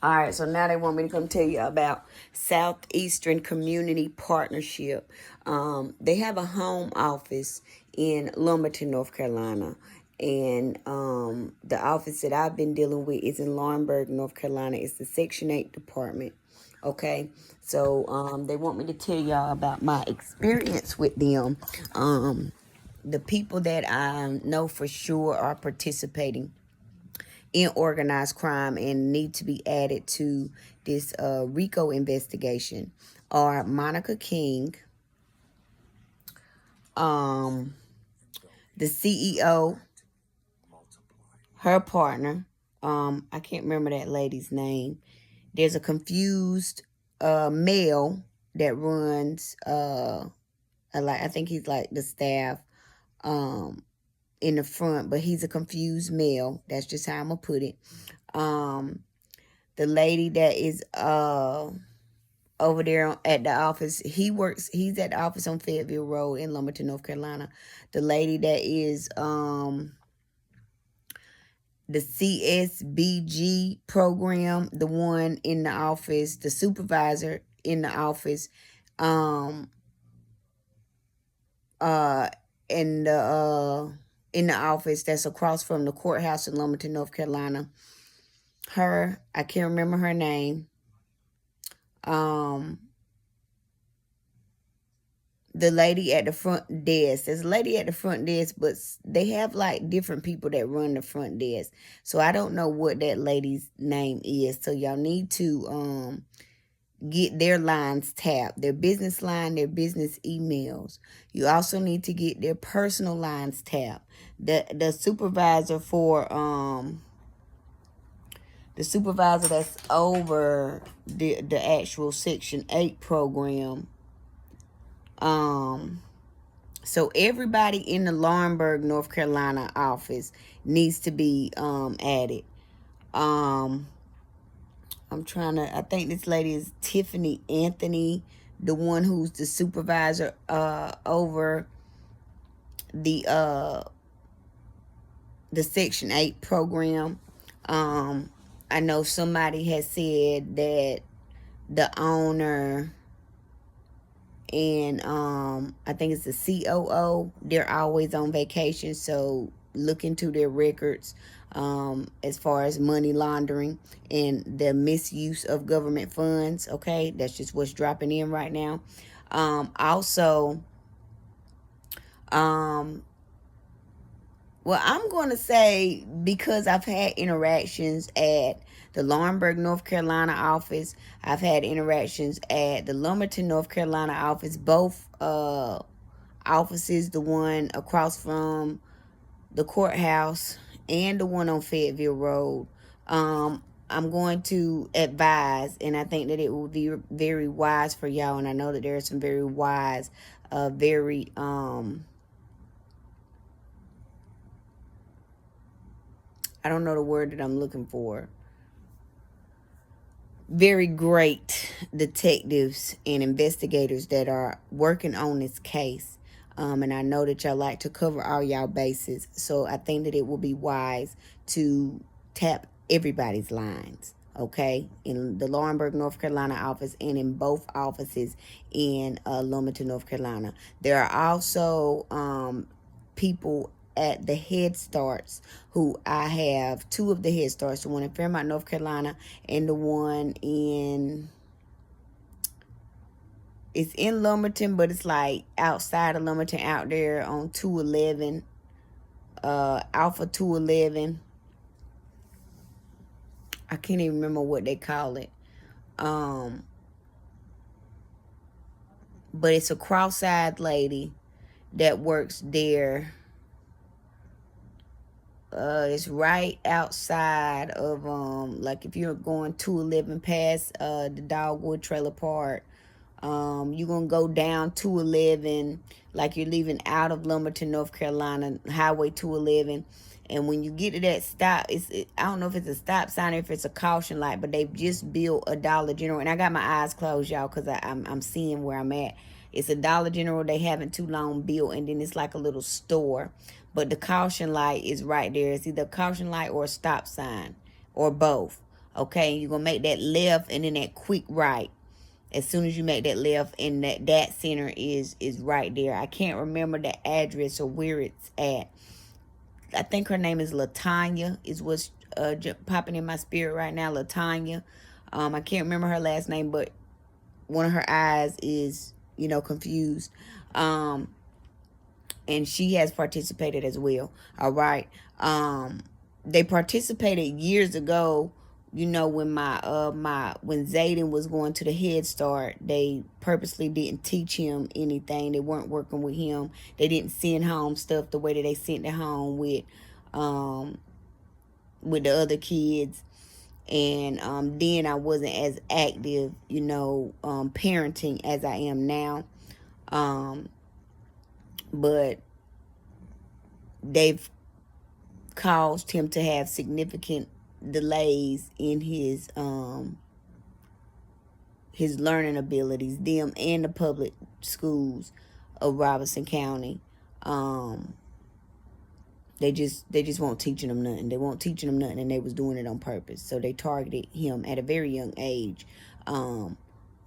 All right, so now they want me to come tell you about Southeastern Community Partnership. They have a home office in Lumberton, North Carolina. And the office that I've been dealing with is in Laurinburg, North Carolina. It's the Section 8 department. Okay, so they want me to tell y'all about my experience with them. The people that I know for sure are participating in organized crime and need to be added to this RICO investigation are Monica King, the CEO, her partner. I can't remember that lady's name. There's a confused male that runs I think he's like the staff in the front, but he's a confused male. That's just how I'm gonna put it. The lady that is over there at the office, he's at the office on Fayetteville Road in Lumberton, North Carolina. The lady that is the CSBG program, the one in the office, the supervisor in the office, in the office that's across from the courthouse in Lumberton, North Carolina. I can't remember her name. The lady at the front desk. There's a lady at the front desk, but they have like different people that run the front desk. So I don't know what that lady's name is. So y'all need to get their lines tapped, their business line, their business emails. You also need to get their personal lines tapped. The supervisor for the supervisor that's over the actual Section 8 program. So everybody in the Laurinburg, North Carolina office needs to be added. I think this lady is Tiffany Anthony, the one who's the supervisor over the Section 8 program. I know somebody has said that the owner and I think it's the COO, they're always on vacation, so look into their records as far as money laundering and the misuse of government funds. Okay, that's just what's dropping in right now. Well, I'm going to say, because I've had interactions at the Laurinburg, North Carolina office, I've had interactions at the Lumberton, North Carolina office, both offices, the one across from the courthouse and the one on Fayetteville Road. I'm going to advise, and I think that it will be very wise for y'all, and I know that there are some very wise, I don't know the word that I'm looking for. Very great detectives and investigators that are working on this case. And I know that y'all like to cover all y'all bases. So I think that it will be wise to tap everybody's lines. Okay, in the Laurinburg, North Carolina office and in both offices in Lumberton, North Carolina. There are also people at the Head Starts who I have two of the Head Starts, the one in Fairmont, North Carolina, and the one it's in Lumberton, but it's like outside of Lumberton, out there on 211, Alpha 211. I can't even remember what they call it. But it's a cross-eyed lady that works there. It's right outside of like if you're going 211 past the Dogwood Trailer Park, you're gonna go down 211 like you're leaving out of Lumberton, North Carolina, Highway 211. And when you get to that stop, I don't know if it's a stop sign or if it's a caution light, but they've just built a Dollar General. And I got my eyes closed, y'all, because I'm seeing where I'm at. It's a Dollar General they haven't too long built, and then it's like a little store. But the caution light is right there. It's either a caution light or a stop sign or both. Okay, you're gonna make that left and then that quick right. As soon as you make that left, and that center is right there. I can't remember the address or where it's at. I think her name is Latanya, is what's popping in my spirit right now. Latanya. I can't remember her last name, but one of her eyes is, confused. And she has participated as well. All right. They participated years ago. When when Zayden was going to the Head Start, they purposely didn't teach him anything. They weren't working with him. They didn't send home stuff the way that they sent it home with the other kids. And then I wasn't as active, parenting as I am now. But they've caused him to have significant delays in his learning abilities, them and the public schools of Robeson County. They just won't teaching them nothing. They won't teaching them nothing, and they was doing it on purpose. So they targeted him at a very young age.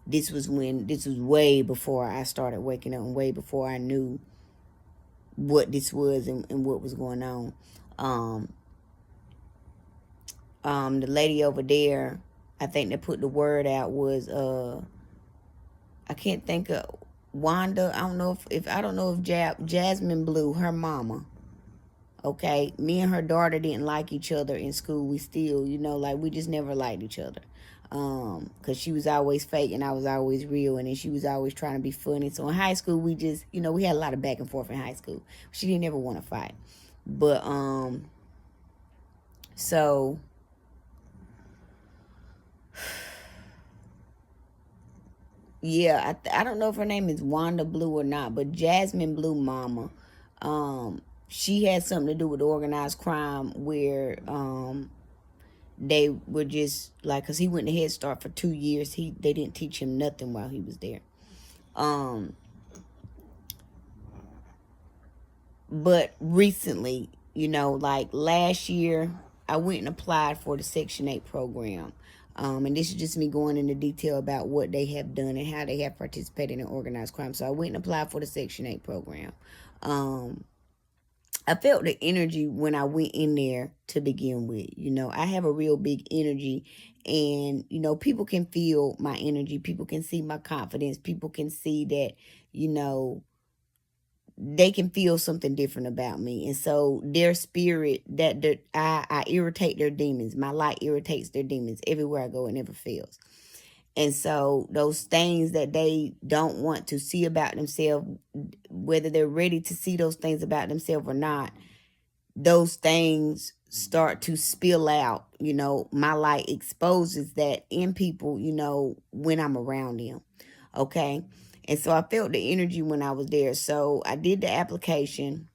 This was way before I started waking up, and way before I knew what this was and what was going on. The lady over there, I think that put the word out was I can't think of Wanda. I don't know if Jasmine Blue, her mama. Okay, me and her daughter didn't like each other in school. We still, we just never liked each other. Because she was always fake and I was always real, and then she was always trying to be funny. So in high school, we just, we had a lot of back and forth in high school. She didn't ever want to fight. But, so, yeah, I don't know if her name is Wanda Blue or not, but Jasmine Blue mama, she had something to do with organized crime where, they were just like, because he went to Head Start for 2 years. They didn't teach him nothing while he was there. But recently, like last year, I went and applied for the Section 8 program. And this is just me going into detail about what they have done and how they have participated in organized crime. So I went and applied for the Section 8 program. I felt the energy when I went in there to begin with. I have a real big energy, and, people can feel my energy. People can see my confidence. People can see that, they can feel something different about me. And so their spirit, I irritate their demons. My light irritates their demons. Everywhere I go, it never fails. And so those things that they don't want to see about themselves, whether they're ready to see those things about themselves or not, those things start to spill out. My light exposes that in people, when I'm around them. Okay. And so I felt the energy when I was there. So I did the application.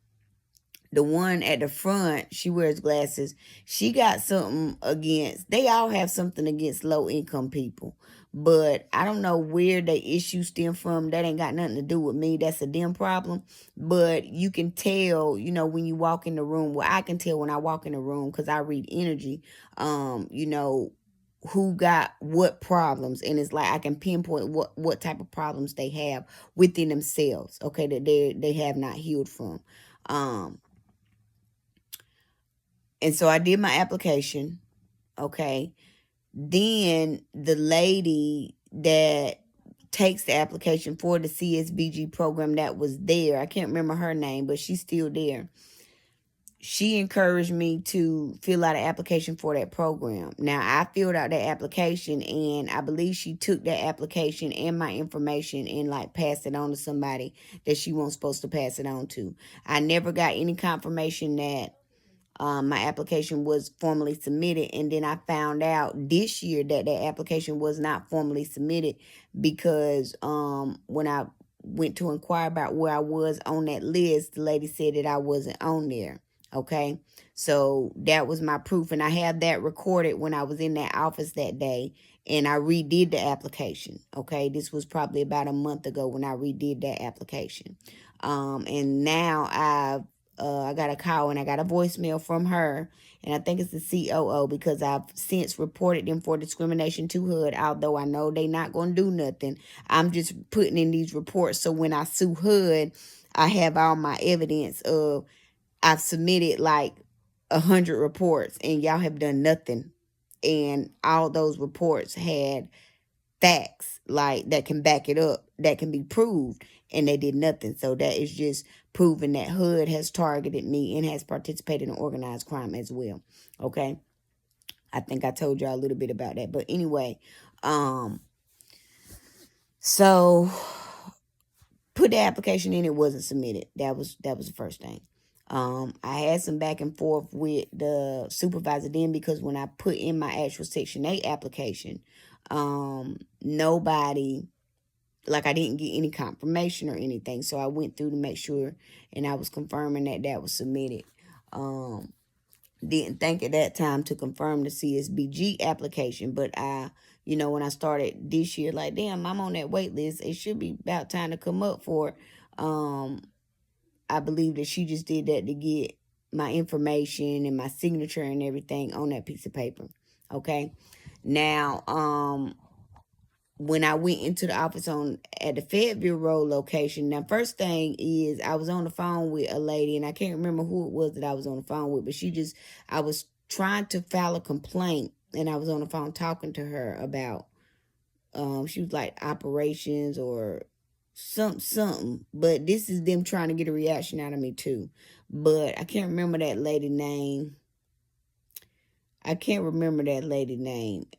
The one at the front, she wears glasses. She got something against, they all have something against low income people. But I don't know where the issue stem from. That ain't got nothing to do with me. That's a them problem. But you can tell, when you walk in the room. Well, I can tell when I walk in the room because I read energy, who got what problems. And it's like I can pinpoint what type of problems they have within themselves, okay, that they have not healed from. And so I did my application, okay. Then the lady that takes the application for the CSBG program that was there, I can't remember her name, but she's still there. She encouraged me to fill out an application for that program. Now, I filled out that application, and I believe she took that application and my information and passed it on to somebody that she wasn't supposed to pass it on to. I never got any confirmation that my application was formally submitted. And then I found out this year that the application was not formally submitted because when I went to inquire about where I was on that list, the lady said that I wasn't on there. Okay, so that was my proof, and I have that recorded when I was in that office that day, and I redid the application. Okay, this was probably about a month ago when I redid that application, and now I got a call and I got a voicemail from her, and I think it's the COO, because I've since reported them for discrimination to HUD. Although I know they not gonna do nothing, I'm just putting in these reports so when I sue HUD, I have all my evidence of I've submitted like 100 reports and y'all have done nothing, and all those reports had facts like that can back it up, that can be proved, and they did nothing. So that is just proving that HUD has targeted me and has participated in organized crime as well. Okay, I think I told y'all a little bit about that, but anyway, so put the application in, it wasn't submitted. That was the first thing. I had some back and forth with the supervisor then, because when I put in my actual Section 8 application, nobody, like, I didn't get any confirmation or anything. So I went through to make sure, and I was confirming that that was submitted. Didn't think at that time to confirm the CSBG application, but when I started this year, like, damn, I'm on that wait list. It should be about time to come up for it. I believe that she just did that to get my information and my signature and everything on that piece of paper. Okay. Now, when I went into the office at the Fayetteville Road location, now first thing is I was on the phone with a lady, and I can't remember who it was that I was on the phone with, but I was trying to file a complaint, and I was on the phone talking to her about, she was like operations or something, but this is them trying to get a reaction out of me too. But I can't remember that lady name.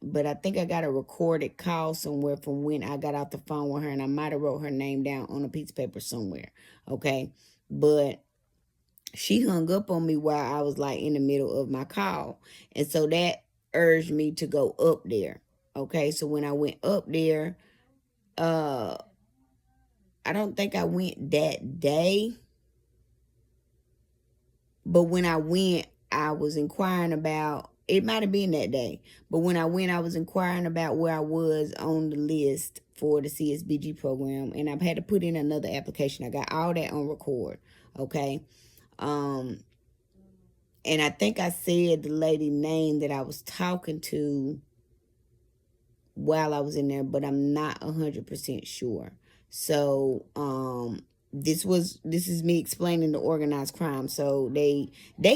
But I think I got a recorded call somewhere from when I got off the phone with her, and I might have wrote her name down on a piece of paper somewhere. Okay. But she hung up on me while I was like in the middle of my call. And so that urged me to go up there. Okay. So when I went up there, I don't think I went that day, but when I went, I was inquiring about, it might have been that day, but when I went, I was inquiring about where I was on the list for the CSBG program, and I've had to put in another application. I got all that on record, okay? And I think I said the lady name that I was talking to while I was in there, but I'm not 100% sure. So, this is me explaining the organized crime. So they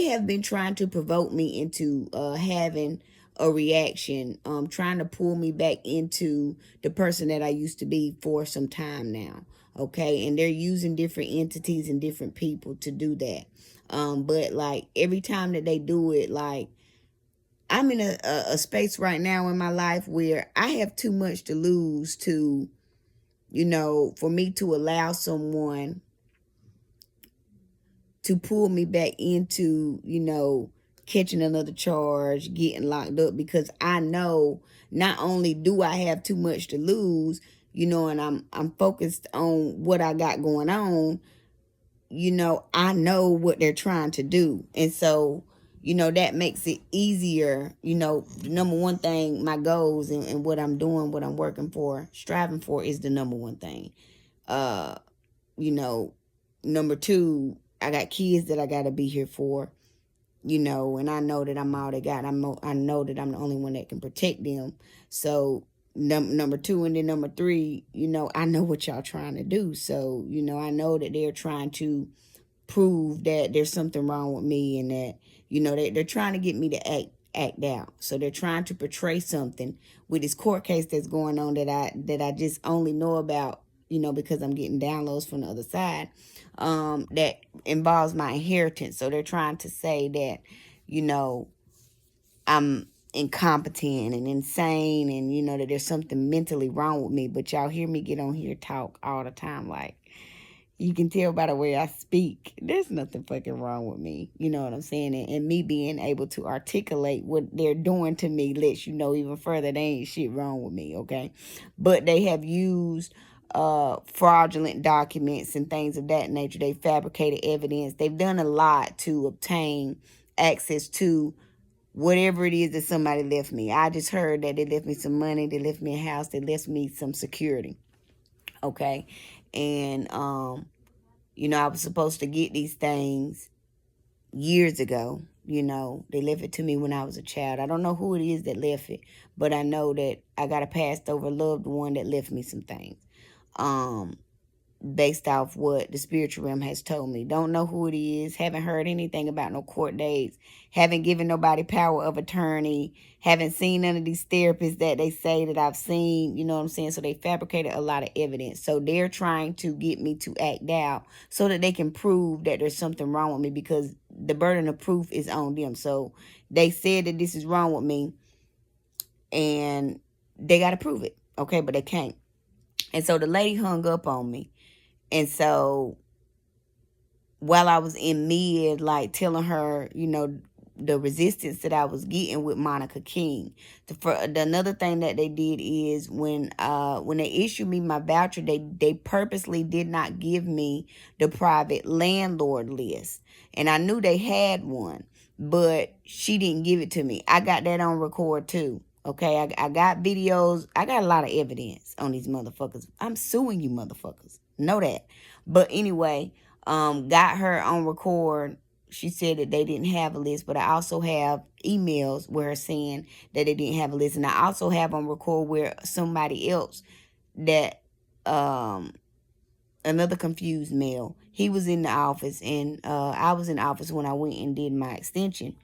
have been trying to provoke me into having a reaction, trying to pull me back into the person that I used to be for some time now. Okay, and they're using different entities and different people to do that. But like every time that they do it, like, I'm in a space right now in my life where I have too much to lose to, for me to allow someone to pull me back into, catching another charge, getting locked up, because I know not only do I have too much to lose, and I'm focused on what I got going on, I know what they're trying to do. And so, that makes it easier. The number one thing, my goals and what I'm doing, what I'm working for, striving for, is the number one thing. Number two, I got kids that I got to be here for, and I know that I'm all they got. I know that I'm the only one that can protect them. So number two, and then number three, I know what y'all trying to do. So, I know that they're trying to prove that there's something wrong with me, and that, they're trying to get me to act out. So they're trying to portray something with this court case that's going on that I just only know about, because I'm getting downloads from the other side, that involves my inheritance. So they're trying to say that, I'm incompetent and insane, and, that there's something mentally wrong with me. But y'all hear me get on here talk all the time, like, you can tell by the way I speak, there's nothing fucking wrong with me. You know what I'm saying? And me being able to articulate what they're doing to me lets you know even further there ain't shit wrong with me, okay? But they have used fraudulent documents and things of that nature. They fabricated evidence. They've done a lot to obtain access to whatever it is that somebody left me. I just heard that they left me some money, they left me a house, they left me some security. Okay. And I was supposed to get these things years ago. You know, they left it to me when I was a child. I don't know who it is that left it, but I know that I got a passed over loved one that left me some things. Um, Based off what the spiritual realm has told me. Don't know who it is. Haven't heard anything about no court dates. Haven't given nobody power of attorney. Haven't seen none of these therapists that they say that I've seen. You know what I'm saying? So they fabricated a lot of evidence. So they're trying to get me to act out so that they can prove that there's something wrong with me, because the burden of proof is on them. So they said that this is wrong with me and they got to prove it. Okay, but they can't. And so the lady hung up on me. And so while I was in mid, like telling her, you know, the resistance that I was getting with Monica King. Another thing that they did is when they issued me my voucher, they purposely did not give me the private landlord list. And I knew they had one, but she didn't give it to me. I got that on record too. Okay, I got videos. I got a lot of evidence on these motherfuckers. I'm suing you motherfuckers. Know that. But anyway, got her on record. She said that they didn't have a list, but I also have emails where her saying that they didn't have a list. And I also have on record where somebody else that, another confused male, he was in the office, and I was in the office when I went and did my extension.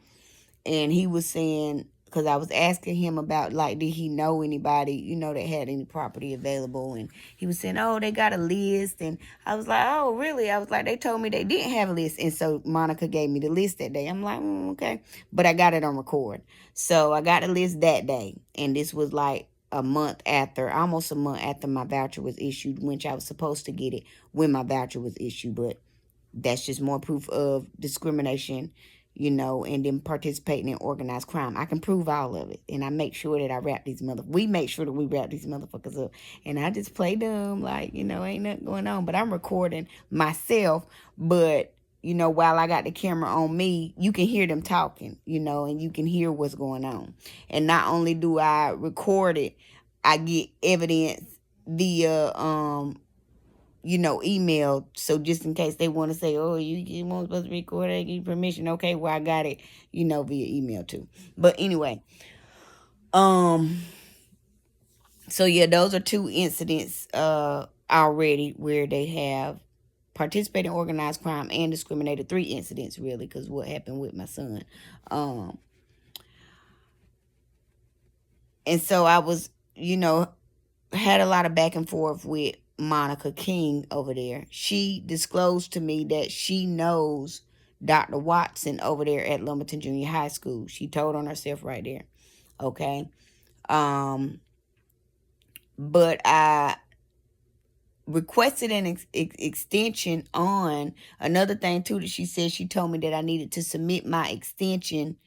And he was saying, because I was asking him about, like, did he know anybody, you know, that had any property available? And he was saying, oh, they got a list. And I was like, oh, really? I was like, they told me they didn't have a list. And so Monica gave me the list that day. I'm like, okay. But I got it on record. So I got the list that day. And this was like almost a month after my voucher was issued, which I was supposed to get it when my voucher was issued. But that's just more proof of discrimination, you know, and then participating in organized crime. I can prove all of it. And I make sure that we make sure that we wrap these motherfuckers up. And I just play dumb, like, you know, ain't nothing going on. But I'm recording myself. But, you know, while I got the camera on me, you can hear them talking, you know, and you can hear what's going on. And not only do I record it, I get evidence via, you know, email. So just in case they want to say, oh, you weren't supposed to record it, give you permission. Okay, well, I got it, you know, via email too. But anyway, so yeah, those are two incidents already where they have participated in organized crime and discriminated. 3 incidents really, because what happened with my son. And so I was, you know, had a lot of back and forth with Monica King over there. She disclosed to me that she knows Dr. Watson over there at Lumberton Junior High School. She told on herself right there. Okay. But I requested an extension on another thing too that she said. She told me that I needed to submit my extension,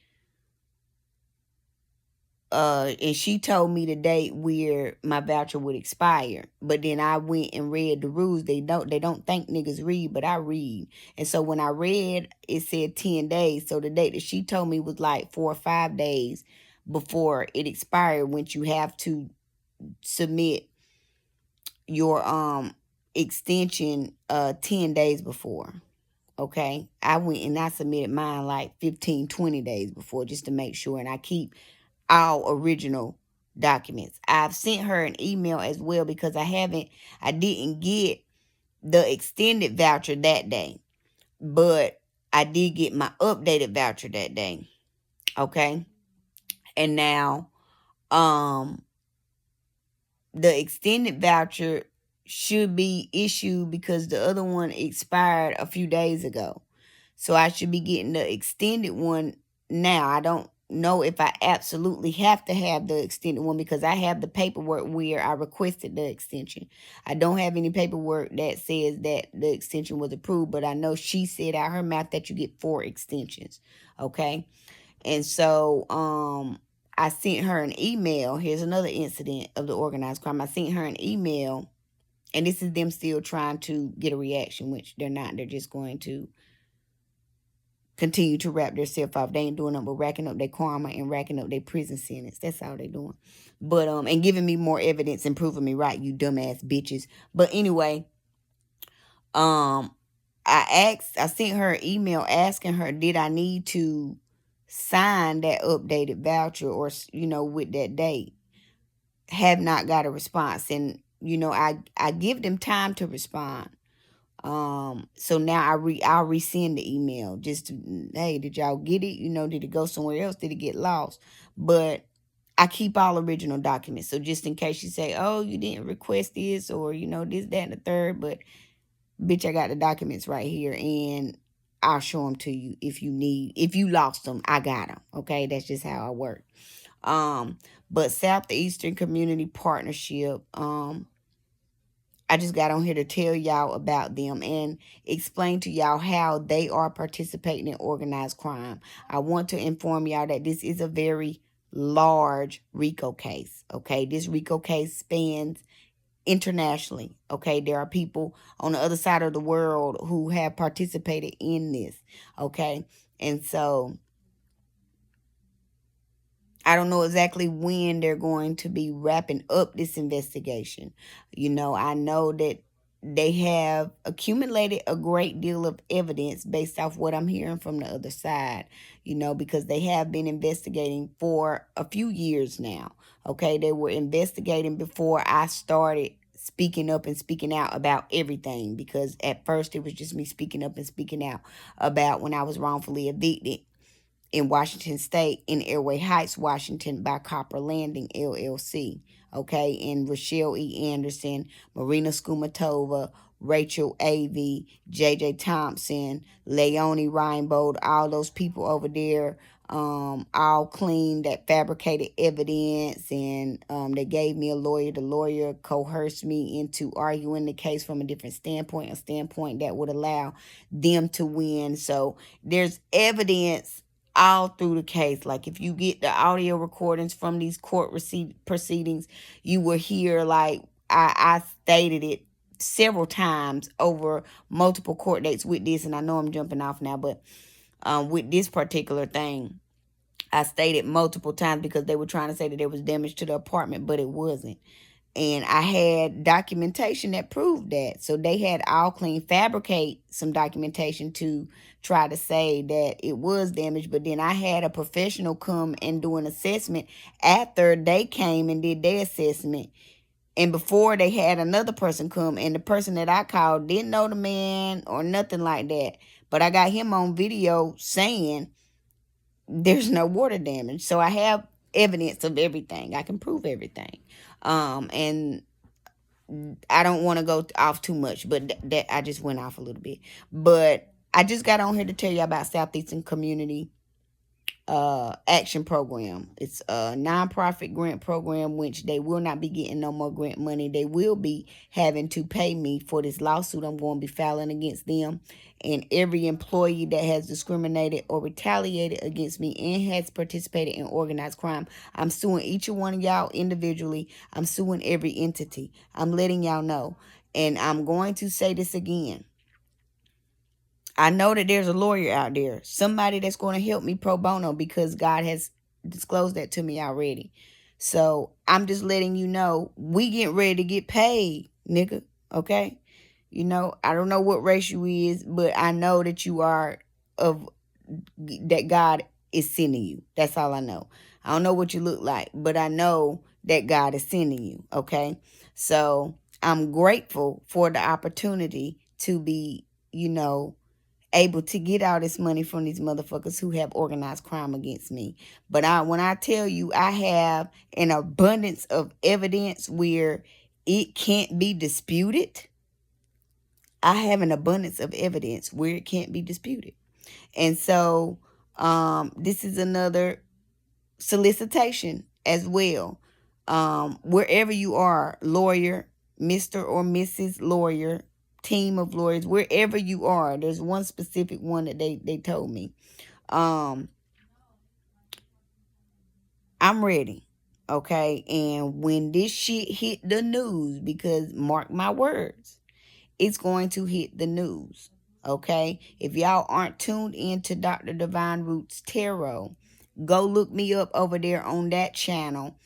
and she told me the date where my voucher would expire. But then I went and read the rules. They don't think niggas read, but I read. And so when I read, it said 10 days. So the date that she told me was like 4 or 5 days before it expired, when you have to submit your extension 10 days before. Okay, I went and I submitted mine like 15, 20 days before, just to make sure. And I keep all original documents. I've sent her an email as well, because I didn't get the extended voucher that day, but I did get my updated voucher that day. Okay. And now, the extended voucher should be issued because the other one expired a few days ago. So I should be getting the extended one now. I don't know if I absolutely have to have the extended one, because I have the paperwork where I requested the extension. I don't have any paperwork that says that the extension was approved, but I know she said out her mouth that you get 4 extensions. Okay. And so, I sent her an email. Here's another incident of the organized crime. I sent her an email, and this is them still trying to get a reaction, which they're not. They're just going to continue to wrap themselves off. They ain't doing nothing but racking up their karma and racking up their prison sentence. That's all they doing. But and giving me more evidence and proving me right, you dumbass bitches. But anyway, I sent her an email asking her, did I need to sign that updated voucher or, with that date. Have not got a response. And, I give them time to respond. So now I'll resend the email just to, hey, did y'all get it? Did it go somewhere else? Did it get lost? But I keep all original documents. So just in case you say, oh, you didn't request this or, this, that, and the third, but bitch, I got the documents right here and I'll show them to you if you lost them, I got them. Okay. That's just how I work. But Southeastern Community Partnership, I just got on here to tell y'all about them and explain to y'all how they are participating in organized crime. I want to inform y'all that this is a very large RICO case. Okay, this RICO case spans internationally. Okay, there are people on the other side of the world who have participated in this. Okay, and so I don't know exactly when they're going to be wrapping up this investigation. I know that they have accumulated a great deal of evidence based off what I'm hearing from the other side, because they have been investigating for a few years now. Okay, they were investigating before I started speaking up and speaking out about everything, because at first it was just me speaking up and speaking out about when I was wrongfully evicted in Washington State, in Airway Heights, Washington, by Copper Landing, LLC. Okay, and Rochelle E. Anderson, Marina Skumatova, Rachel Avey, J.J. Thompson, Leonie Reinbold, all those people over there, all clean, that fabricated evidence, and they gave me a lawyer. The lawyer coerced me into arguing the case from a different standpoint, a standpoint that would allow them to win. So there's evidence all through the case. Like if you get the audio recordings from these court proceedings, you will hear like I stated it several times over multiple court dates with this. And I know I'm jumping off now, but with this particular thing, I stated multiple times because they were trying to say that there was damage to the apartment, but it wasn't. And I had documentation that proved that. So they had All Clean fabricate some documentation to try to say that it was damaged. But then I had a professional come and do an assessment after they came and did their assessment. And before they had another person come, and the person that I called didn't know the man or nothing like that. But I got him on video saying there's no water damage. So I have evidence of everything. I can prove everything. And I don't want to go off too much, but that I just went off a little bit. But I just got on here to tell you about Southeastern Community Action Program. It's a nonprofit grant program, which they will not be getting no more grant money. They will be having to pay me for this lawsuit I'm going to be filing against them and every employee that has discriminated or retaliated against me and has participated in organized crime. I'm suing each one of y'all individually. I'm suing every entity. I'm letting y'all know. And I'm going to say this again. I know that there's a lawyer out there, somebody that's going to help me pro bono, because God has disclosed that to me already. So I'm just letting you know, we getting ready to get paid, nigga. Okay? I don't know what race you is, but I know that you are that God is sending you. That's all I know. I don't know what you look like, but I know that God is sending you. Okay? So I'm grateful for the opportunity to be, able to get all this money from these motherfuckers who have organized crime against me. But when I tell you I have an abundance of evidence where it can't be disputed, I have an abundance of evidence where it can't be disputed. And so this is another solicitation as well. Wherever you are, lawyer, Mr. or Mrs. Lawyer, team of lawyers, wherever you are, there's one specific one that they told me. I'm ready. Okay. And when this shit hit the news, because mark my words, it's going to hit the news. Okay. If y'all aren't tuned into Dr. Divine Roots Tarot, go look me up over there on that channel.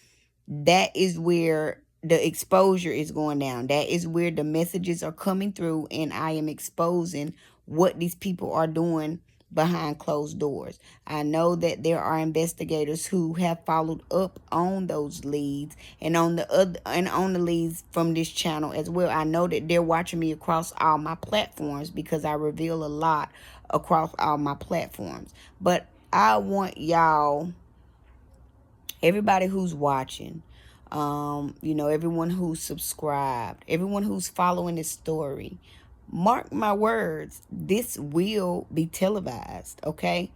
That is where the exposure is going down. That is where the messages are coming through, and I am exposing what these people are doing behind closed doors. I know that there are investigators who have followed up on those leads and on the leads from this channel as well. I know that they're watching me across all my platforms because I reveal a lot across all my platforms. But I want y'all, everybody who's watching, everyone who's subscribed, everyone who's following this story, mark my words, this will be televised, okay?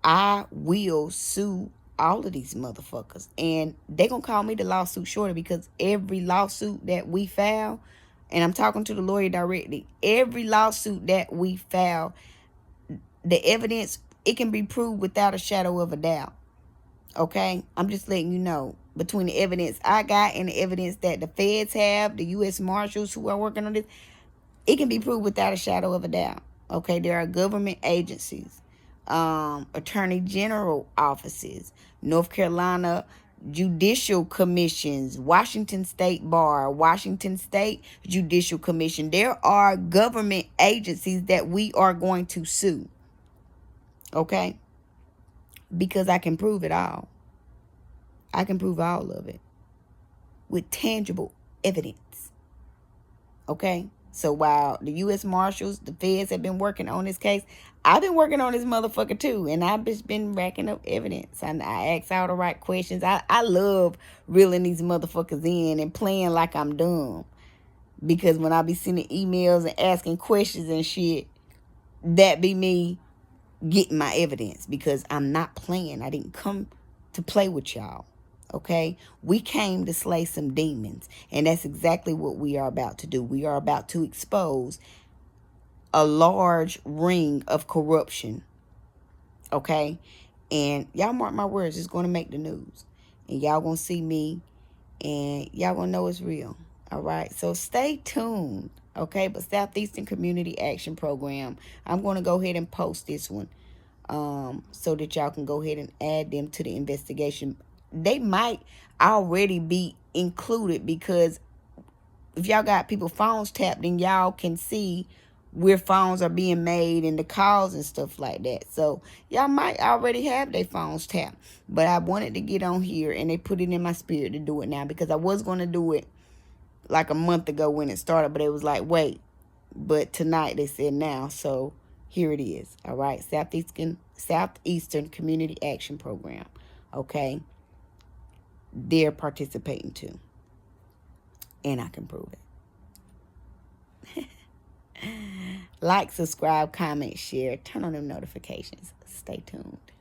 I will sue all of these motherfuckers. And they gonna call me the lawsuit shorter because every lawsuit that we file, and I'm talking to the lawyer directly, every lawsuit that we file, the evidence, it can be proved without a shadow of a doubt. Okay? I'm just letting you know. Between the evidence I got and the evidence that the feds have, the U.S. Marshals who are working on this, it can be proved without a shadow of a doubt. Okay? There are government agencies, attorney general offices, North Carolina judicial commissions, Washington State Bar, Washington State Judicial Commission. There are government agencies that we are going to sue. Okay? Because I can prove it all. I can prove all of it with tangible evidence. Okay? So while the U.S. Marshals, the feds have been working on this case, I've been working on this motherfucker too. And I've just been racking up evidence. And I ask all the right questions. I love reeling these motherfuckers in and playing like I'm dumb. Because when I be sending emails and asking questions and shit, that be me getting my evidence. Because I'm not playing. I didn't come to play with y'all. Okay, we came to slay some demons, and that's exactly what we are about to do. We are about to expose a large ring of corruption. Okay, and y'all mark my words, it's going to make the news, and y'all gonna see me, and y'all gonna know it's real. All right, so stay tuned. Okay, but Southeastern Community Action Program, I'm going to go ahead and post this one, so that y'all can go ahead and add them to the investigation. They might already be included because if y'all got people phones tapped, then y'all can see where phones are being made and the calls and stuff like that. So y'all might already have their phones tapped. But I wanted to get on here, and they put it in my spirit to do it now, because I was going to do it like a month ago when it started, but it was like, wait. But tonight they said now, so here it is. All right, Southeastern Community Action Program. Okay. They're participating too. And I can prove it. Like, subscribe, comment, share, turn on them notifications. Stay tuned.